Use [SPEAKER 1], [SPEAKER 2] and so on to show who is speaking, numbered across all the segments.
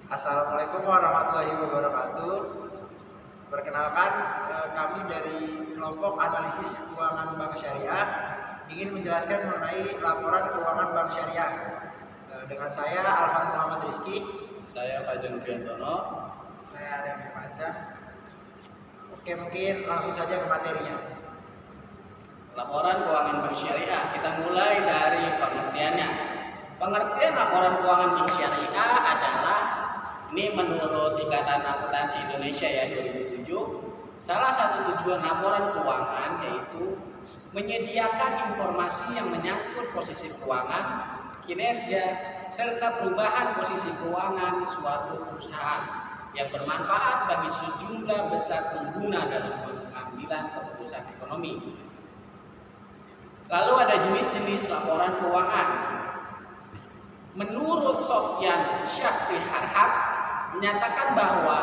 [SPEAKER 1] Assalamualaikum warahmatullahi wabarakatuh. Perkenalkan, kami dari kelompok analisis keuangan bank syariah ingin menjelaskan mengenai laporan keuangan bank syariah. Dengan saya Alvan Muhammad Rizky.
[SPEAKER 2] Saya Fajar Priantono.
[SPEAKER 1] Saya Adem Fajar. Oke, mungkin langsung saja ke materinya.
[SPEAKER 2] Laporan keuangan bank syariah, kita mulai dari pengertiannya. Pengertian laporan keuangan bank syariah adalah, ini menurut Ikatan Akuntansi Indonesia ya 2007, salah satu tujuan laporan keuangan yaitu menyediakan informasi yang menyangkut posisi keuangan, kinerja, serta perubahan posisi keuangan suatu perusahaan yang bermanfaat bagi sejumlah besar pengguna dalam pengambilan keputusan ekonomi. Lalu ada jenis-jenis laporan keuangan. Menurut Sofyan Syafri Harhab menyatakan bahwa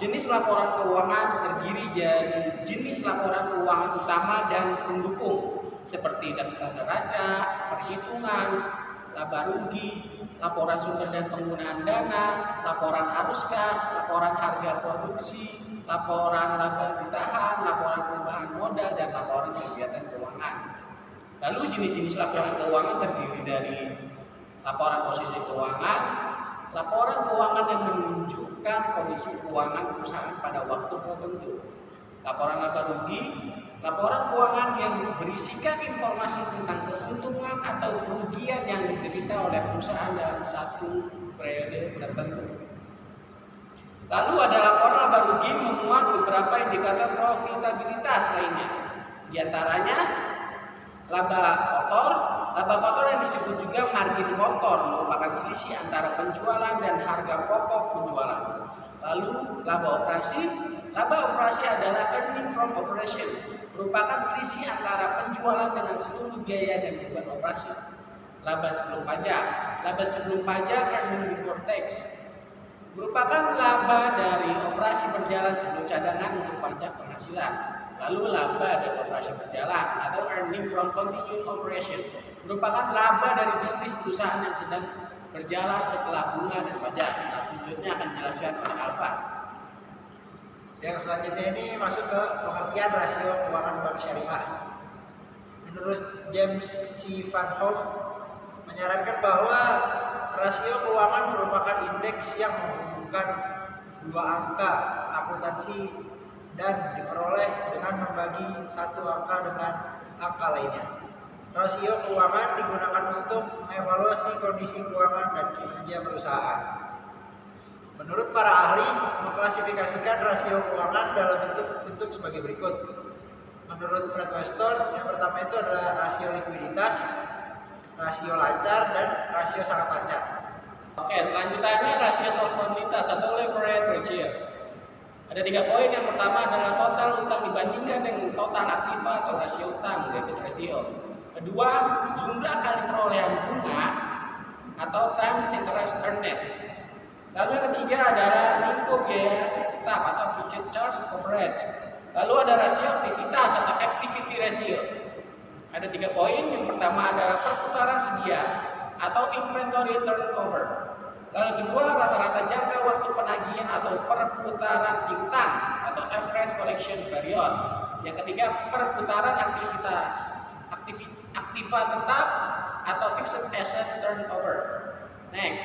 [SPEAKER 2] jenis laporan keuangan terdiri dari jenis laporan keuangan utama dan pendukung seperti daftar neraca, perhitungan, laba rugi, laporan sumber dan penggunaan dana, laporan arus kas, laporan harga produksi, laporan laba ditahan, laporan perubahan modal, dan laporan kegiatan keuangan. Lalu jenis-jenis laporan keuangan terdiri dari laporan posisi keuangan, laporan keuangan yang menunjukkan kondisi keuangan perusahaan pada waktu tertentu, laporan laba rugi, laporan keuangan yang berisikan informasi tentang keuntungan atau kerugian yang diderita oleh perusahaan dalam satu periode tertentu. Lalu ada laporan laba rugi memuat beberapa indikator profitabilitas lainnya, di antaranya laba kotor yang disebut juga margin kotor merupakan selisih antara penjualan dan harga pokok penjualan. Lalu laba operasi adalah earning from operation, merupakan selisih antara penjualan dengan seluruh biaya dan beban operasi. Laba sebelum pajak earning before tax, merupakan laba dari operasi berjalan sebelum cadangan untuk pajak penghasilan. Lalu laba dari operasi berjalan atau earning from continuing operation, merupakan laba dari bisnis perusahaan yang sedang berjalan setelah bunga dan pajak. Selanjutnya akan dijelaskan oleh Alfa.
[SPEAKER 1] Yang selanjutnya ini masuk ke pengertian rasio keuangan bank syariah. Menurut James C. Van Hoek menyarankan bahwa rasio keuangan merupakan indeks yang menghubungkan dua angka akuntansi dan diperoleh dengan membagi satu angka dengan angka lainnya. Rasio keuangan digunakan untuk mengevaluasi kondisi keuangan dan kinerja perusahaan. Menurut para ahli, mengklasifikasikan rasio keuangan dalam bentuk sebagai berikut. Menurut Fred Weston, yang pertama itu adalah rasio likuiditas, rasio lancar, dan rasio sangat lancar.
[SPEAKER 2] Oke, lanjutannya rasio solvabilitas atau leverage ratio. Ada 3 poin. Yang pertama adalah total utang dibandingkan dengan total aktiva atau rasio utang, debit ratio. Kedua, jumlah kali perolehan bunga atau times interest earned. Lalu yang ketiga adalah lingkup biaya tetap atau fixed charge coverage. Lalu ada rasio aktivitas atau activity ratio. Ada 3 poin. Yang pertama adalah perputaran sedia atau inventory turnover. Lalu kedua, rata-rata jangka waktu penagihan atau perputaran piutang atau average collection period. Yang ketiga, perputaran aktiva tetap atau fixed asset turnover. Next.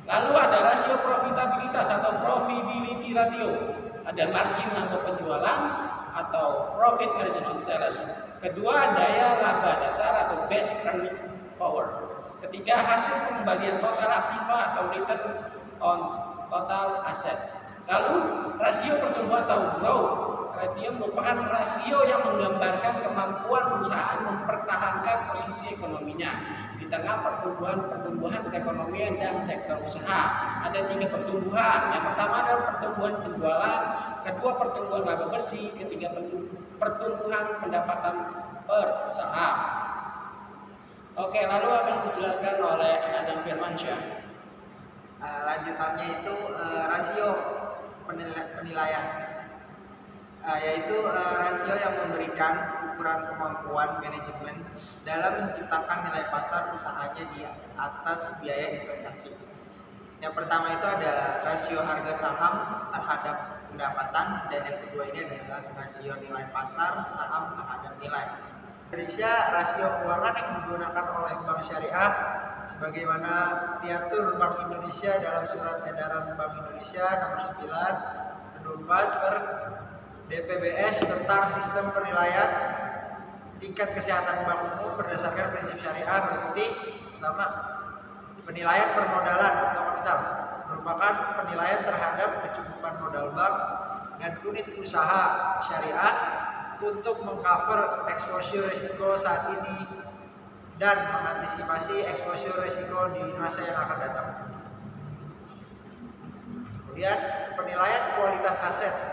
[SPEAKER 2] Lalu ada rasio profitabilitas atau profitability ratio. Ada margin laba penjualan atau profit margin on sales. Kedua, daya laba dasar atau basic earning power. Ketiga, hasil pengembalian total aktiva atau return on total asset. Lalu rasio pertumbuhan atau growth ratio merupakan rasio yang menggambarkan kemampuan perusahaan mempertahankan posisi ekonominya di tengah pertumbuhan perekonomian dan sektor usaha. Ada 3 pertumbuhan. Yang pertama adalah pertumbuhan penjualan, kedua pertumbuhan laba bersih, ketiga pertumbuhan pendapatan per saham. Oke, lalu akan dijelaskan oleh Adam Firmansyah.
[SPEAKER 1] Lanjutannya itu rasio penilaian, yaitu rasio yang memberikan ukuran kemampuan manajemen dalam menciptakan nilai pasar usahanya di atas biaya investasi.
[SPEAKER 3] Yang pertama itu ada rasio harga saham terhadap pendapatan, dan yang kedua ini adalah rasio nilai pasar saham terhadap nilai.
[SPEAKER 1] Indonesia, rasio keuangan yang digunakan oleh Bank Syariah sebagaimana diatur Bank Indonesia dalam Surat Edaran Bank Indonesia nomor 9/24 per DPBS tentang sistem penilaian tingkat kesehatan bank umum berdasarkan prinsip syariah meliputi: pertama, penilaian permodalan atau kapital merupakan penilaian terhadap kecukupan modal bank dan unit usaha syariah untuk mengcover exposure risiko saat ini dan mengantisipasi exposure risiko di masa yang akan datang. Kemudian penilaian kualitas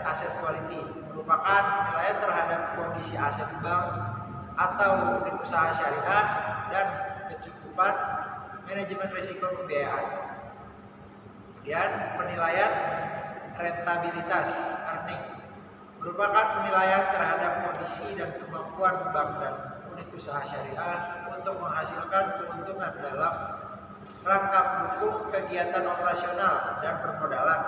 [SPEAKER 1] aset quality merupakan penilaian terhadap kondisi aset bank atau unit usaha syariah dan kecukupan manajemen risiko pembiayaan. Kemudian penilaian rentabilitas earning merupakan penilaian terhadap kondisi dan kemampuan bank dan unit usaha syariah untuk menghasilkan keuntungan dalam rangka mendukung kegiatan operasional dan permodalan.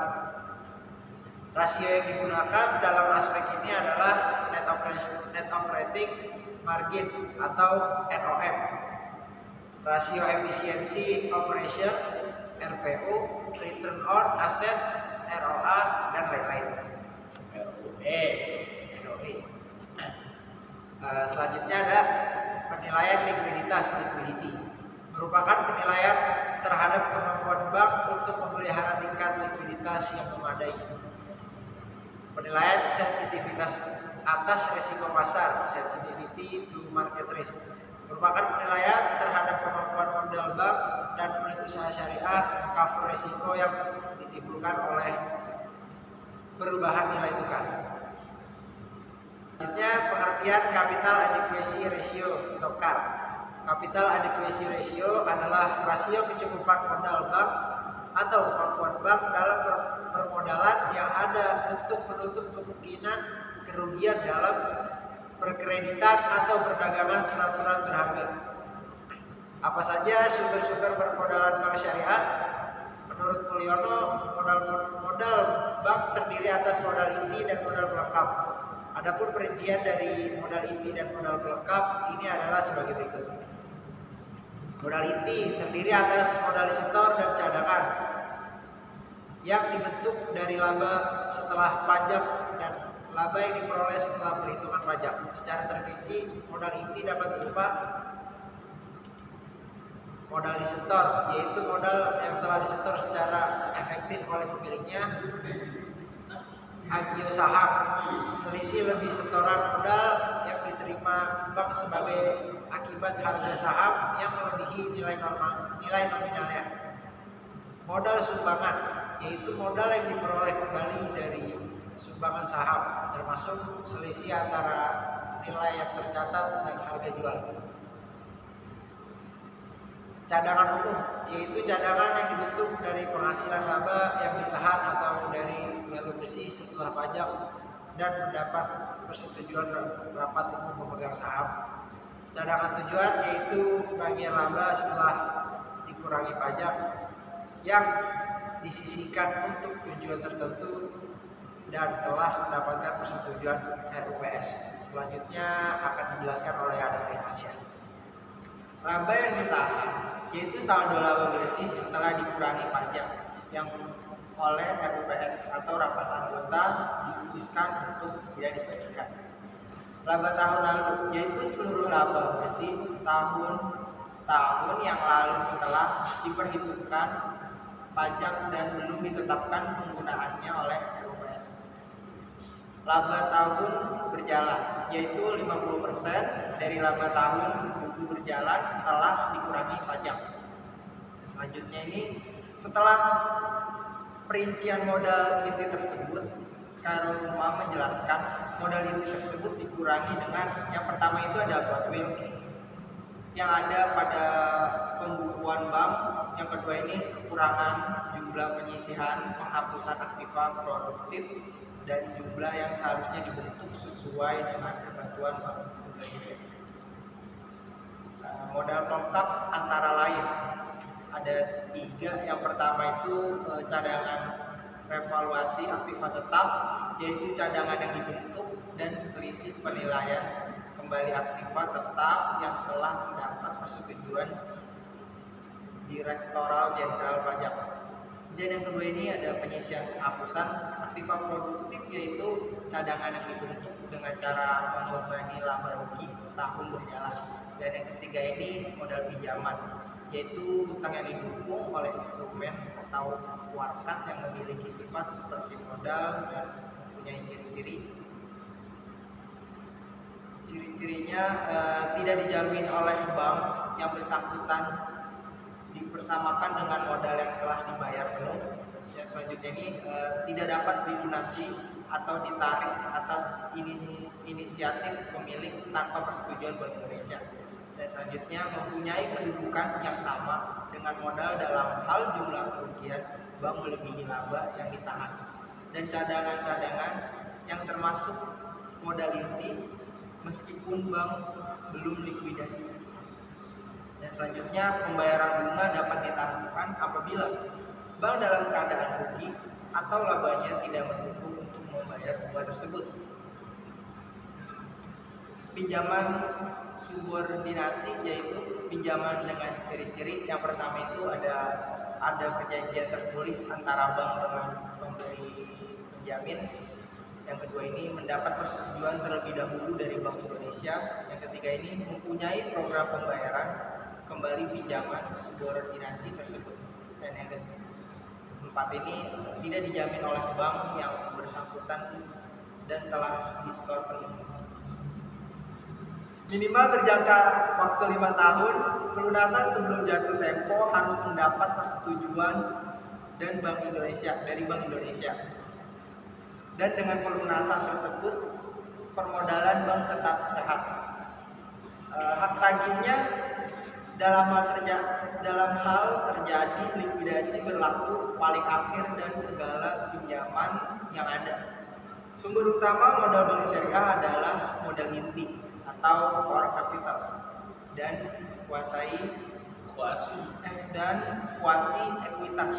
[SPEAKER 1] Rasio yang digunakan dalam aspek ini adalah net operating margin atau NOM, rasio efisiensi operation RPO, return on asset ROA, dan lain-lain. ROE. Selanjutnya ada penilaian likuiditas liquidity, merupakan penilaian terhadap kemampuan bank untuk memelihara tingkat likuiditas yang memadai. Penilaian sensitivitas atas risiko pasar, sensitivity to market risk, merupakan penilaian terhadap kemampuan modal bank dan unit usaha syariah cover risiko yang ditimbulkan oleh perubahan nilai tukar. Selanjutnya pengertian capital adequacy ratio atau CAR. Capital adequacy ratio adalah rasio kecukupan modal bank atau kemampuan bank dalam permodalan yang ada untuk menutup kemungkinan kerugian dalam perkreditan atau perdagangan surat-surat berharga. Apa saja sumber-sumber permodalan bank syariah? Menurut Mulyono, modal bank terdiri atas modal inti dan modal pelengkap. Adapun perincian dari modal inti dan modal pelengkap ini adalah sebagai berikut. Modal inti terdiri atas modal setor dan cadangan yang dibentuk dari laba setelah pajak dan laba yang diperoleh setelah perhitungan pajak. Secara terperinci, modal inti dapat berupa modal disetor, yaitu modal yang telah disetor secara efektif oleh pemiliknya. Agio saham, selisih lebih setoran modal yang diterima bank sebagai akibat harga saham yang melebihi nilai nominalnya. Modal sumbangan, yaitu modal yang diperoleh kembali dari sumbangan saham, termasuk selisih antara nilai yang tercatat dan harga jual. Cadangan umum, yaitu cadangan yang dibentuk dari penghasilan laba yang ditahan atau dari laba bersih setelah pajak dan mendapat persetujuan rapat umum pemegang saham. Cadangan tujuan yaitu bagian laba setelah dikurangi pajak yang disisihkan untuk tujuan tertentu dan telah mendapatkan persetujuan RUPS. Selanjutnya akan dijelaskan oleh Adam Firmansyah.
[SPEAKER 3] Laba yang ditahan yaitu saldo laba bersih setelah dikurangi pajak yang oleh RUPS atau rapat anggota diputuskan untuk tidak dibagikan. Laba tahun lalu yaitu seluruh laba bersih tahun yang lalu setelah diperhitungkan pajak dan belum ditetapkan penggunaannya oleh RUPS. Laba tahun berjalan yaitu 50% dari laba tahun buku berjalan setelah dikurangi pajak. Selanjutnya ini setelah perincian modal inti tersebut, Khairul Umam menjelaskan modal inti tersebut dikurangi dengan yang pertama itu ada goodwill yang ada pada pembukuan bank, yang kedua ini kekurangan jumlah penyisihan, penghapusan aktiva produktif, dan jumlah yang seharusnya dibentuk sesuai dengan ketentuan Bank Indonesia. Modal pelengkap antara lain ada 3. Yang pertama itu cadangan revaluasi aktiva tetap, yaitu cadangan yang dibentuk dan selisih penilaian kembali aktiva tetap yang telah mendapat persetujuan Direktorat Jenderal Pajak. Dan yang kedua ini ada penyisian penghapusan aktiva produktif, yaitu cadangan yang dibentuk dengan cara membebani laba rugi tahun berjalan. Dan yang ketiga ini modal pinjaman, yaitu hutang yang didukung oleh instrumen atau warkat yang memiliki sifat seperti modal dan mempunyai ciri-ciri. Ciri-cirinya tidak dijamin oleh bank yang bersangkutan, dipersamakan dengan modal yang telah dibayar penuh. Yang selanjutnya ini tidak dapat dilunasi atau ditarik atas inisiatif pemilik tanpa persetujuan Bank Indonesia. Dan selanjutnya mempunyai kedudukan yang sama dengan modal dalam hal jumlah kerugian bank melebihi laba yang ditahan. Dan cadangan-cadangan yang termasuk modal inti meskipun bank belum likuidasi. Dan selanjutnya pembayaran bunga dapat ditangguhkan apabila bank dalam keadaan rugi atau labanya tidak mendukung untuk membayar bunga tersebut. Pinjaman subordinasi yaitu pinjaman dengan ciri-ciri. Yang pertama itu ada perjanjian tertulis antara bank dengan pemberi penjamin. Yang kedua ini mendapat persetujuan terlebih dahulu dari Bank Indonesia. Yang ketiga ini mempunyai program pembayaran kembali pinjaman subordinasi tersebut. Dan yang keempat ini tidak dijamin oleh bank yang bersangkutan dan telah disetor penuh. Minimal berjangka waktu 5 tahun, pelunasan sebelum jatuh tempo harus mendapat persetujuan dari Bank Indonesia. Dan dengan pelunasan tersebut, permodalan bank tetap sehat. Hak tagihnya dalam hal terjadi likuidasi berlaku paling akhir dan segala pinjaman yang ada. Sumber utama modal bank syariah adalah modal inti atau core capital dan kuasi ekuitas.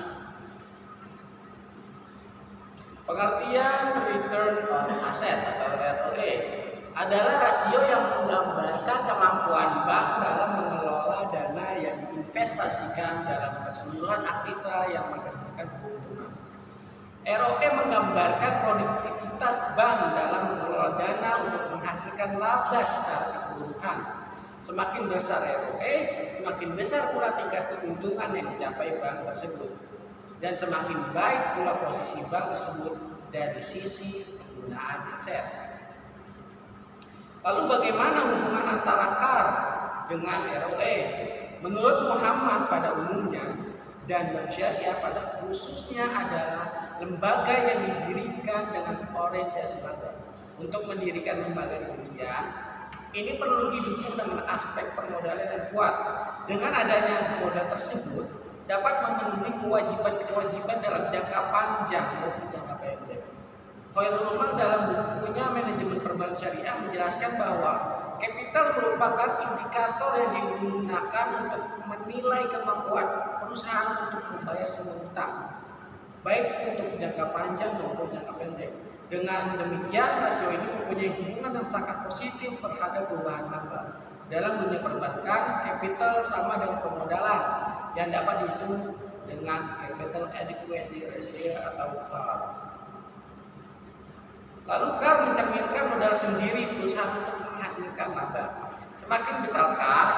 [SPEAKER 2] Pengertian return on asset atau ROE adalah rasio yang menggambarkan kemampuan bank dalam mengelola dana yang diinvestasikan dalam keseluruhan aktiva yang menghasilkan keuntungan. ROE menggambarkan produktivitas bank dalam mengelola dana untuk menghasilkan laba secara keseluruhan. Semakin besar ROE, semakin besar pula tingkat keuntungan yang dicapai bank tersebut. Dan semakin baik pula posisi bank tersebut dari sisi penggunaan aset. Lalu bagaimana hubungan antara CAR dengan ROE? Menurut Muhammad pada umumnya dan Bank Syariah pada khususnya adalah lembaga yang didirikan dengan orientasi bank. Untuk mendirikan lembaga demikian, ini perlu didukung dengan aspek permodalan yang kuat. Dengan adanya modal tersebut dapat memenuhi kewajiban-kewajiban dalam jangka panjang maupun jangka pendek. Khairul Umar dalam bukunya Manajemen Perbankan Syariah menjelaskan bahwa kapital merupakan indikator yang digunakan untuk menilai kemampuan perusahaan untuk membayar semua hutang, baik untuk jangka panjang maupun jangka pendek. Dengan demikian, rasio ini mempunyai hubungan yang sangat positif terhadap perubahan laba. Dalam dunia perbankan, kapital sama dengan permodalan yang dapat dihitung dengan capital adequacy ratio atau CAR. Lalu CAR mencerminkan modal sendiri perusahaan untuk menghasilkan laba. Semakin besar CAR,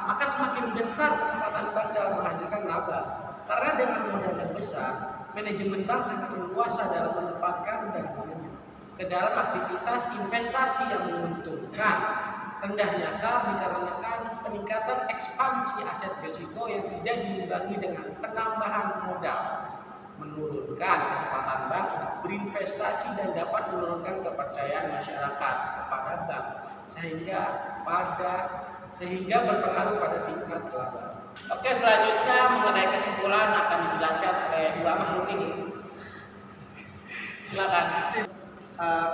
[SPEAKER 2] maka semakin besar kesempatan bank dalam menghasilkan laba. Karena dengan modal yang besar, manajemen bank sangat leluasa dalam menempatkan dananya ke dalam aktivitas investasi yang menguntungkan. Rendahnya CAR dikarenakan peningkatan ekspansi aset risiko yang tidak diimbangi dengan penambahan modal, menurunkan kesempatan bank untuk berinvestasi dan dapat menurunkan kepercayaan masyarakat kepada bank sehingga berpengaruh pada tingkat laba. Oke, selanjutnya mengenai kesimpulan akan dijelaskan oleh dua makhluk ini. Silakan.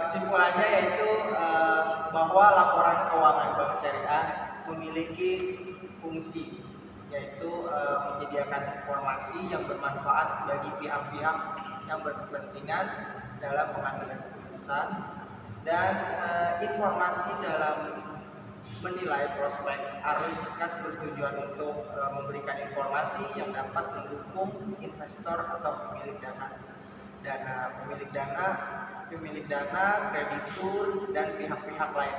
[SPEAKER 3] Kesimpulannya yaitu bahwa laporan keuangan bank syariah memiliki fungsi, yaitu menyediakan informasi yang bermanfaat bagi pihak-pihak yang berkepentingan dalam pengambilan keputusan, dan informasi dalam menilai prospek harus kas bertujuan untuk memberikan informasi yang dapat mendukung investor atau pemilik dana, kreditur, dan pihak-pihak lain.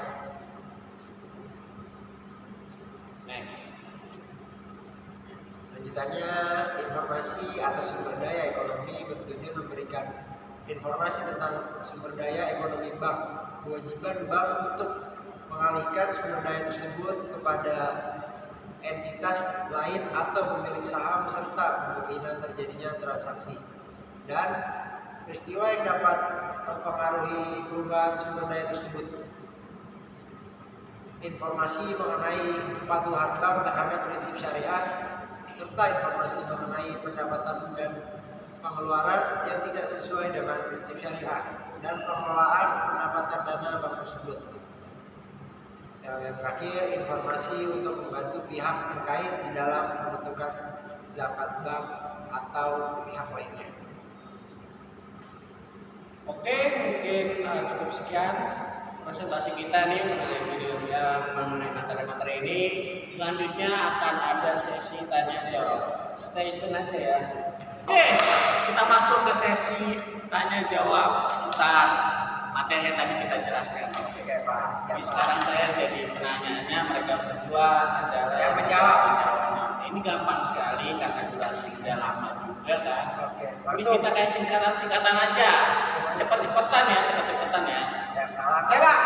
[SPEAKER 2] Next.
[SPEAKER 1] Lanjutannya, informasi atau sumber daya ekonomi bertujuan memberikan informasi tentang sumber daya ekonomi bank. Kewajiban bank untuk mengalihkan sumber daya tersebut kepada entitas lain atau pemilik saham serta kemungkinan terjadinya transaksi dan peristiwa yang dapat mempengaruhi perubahan sumber daya tersebut. Informasi mengenai kepatuhan bank terhadap prinsip syariah serta informasi mengenai pendapatan dan pengeluaran yang tidak sesuai dengan prinsip syariah dan pengelolaan pendapatan dana bank tersebut. Yang terakhir, informasi untuk membantu pihak terkait di dalam menentukan zakat bank atau pihak lainnya.
[SPEAKER 2] Oke, mungkin cukup sekian presentasi kita nih mengenai materi-materi ini. Selanjutnya akan ada sesi tanya jawab. Stay tune aja ya. Oke, kita masuk ke sesi tanya jawab seputar materi yang tadi kita jelaskan.
[SPEAKER 1] Oke, Pak.
[SPEAKER 2] Jadi sekarang saya jadi penanyanya, mereka berdua adalah
[SPEAKER 1] yang menjawab.
[SPEAKER 2] Ini gampang sekali karena durasi udah lama juga kan.
[SPEAKER 1] Oke,
[SPEAKER 2] Jadi
[SPEAKER 1] langsung.
[SPEAKER 2] kita kayak singkatan aja, cepet-cepetan ya.
[SPEAKER 1] Ya, saya Pak.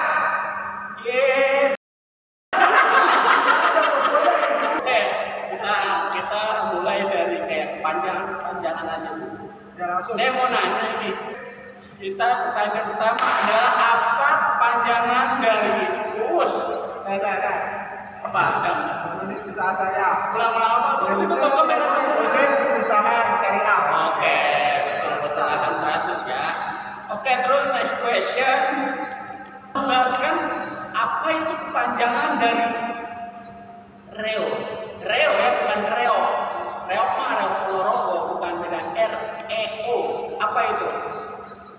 [SPEAKER 2] Oke, kita mulai dari kayak kepanjangan aja dulu.
[SPEAKER 1] Ya, langsung.
[SPEAKER 2] Saya mau nanya ini. Pertanyaan pertama adalah apa kepanjangan dari UUS?
[SPEAKER 1] Ada.
[SPEAKER 2] Apa?
[SPEAKER 1] Unit usaha syariah.
[SPEAKER 2] Ulang-ulang apa? Bagus itu kok kamera.
[SPEAKER 1] Unit usaha syariah.
[SPEAKER 2] Oke, betul akan 100 ya. Oke, terus next question. Jelaskan apa itu kepanjangan dari REO? REO ya, bukan REO. REO mah REO Ponorogo, bukan beda REO. Apa itu?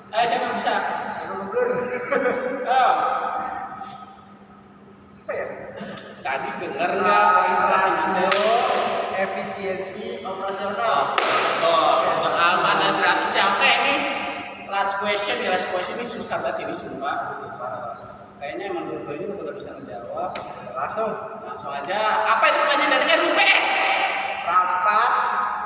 [SPEAKER 2] Siapa bisa? Oh.
[SPEAKER 1] Apa ya?
[SPEAKER 2] Tadi dengar nggak?
[SPEAKER 1] Rasio efisiensi operasional.
[SPEAKER 2] Betul. Soal mana 100 ya? Oke, ini last question ini susah banget ini sumpah. Kayaknya emang dua ini udah bisa menjawab. Langsung aja. Apa itu kepanjangan dari RUPS?
[SPEAKER 1] Rapat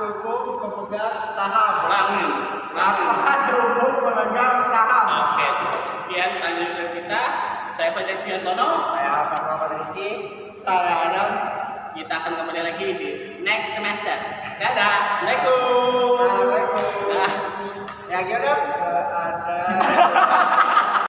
[SPEAKER 1] umum pemegang saham.
[SPEAKER 2] Ulangin.
[SPEAKER 1] Rapat umum pemegang saham.
[SPEAKER 2] Oke, cukup sekian tanya dari kita. Saya Fajar Piantono.
[SPEAKER 1] Saya Alvan Muhammad Rizky.
[SPEAKER 2] Saya Adam. Kita akan kembali lagi di next semester. Dadah. Assalamualaikum.
[SPEAKER 1] Assalamualaikum.
[SPEAKER 2] Nah.
[SPEAKER 1] Ya gimana?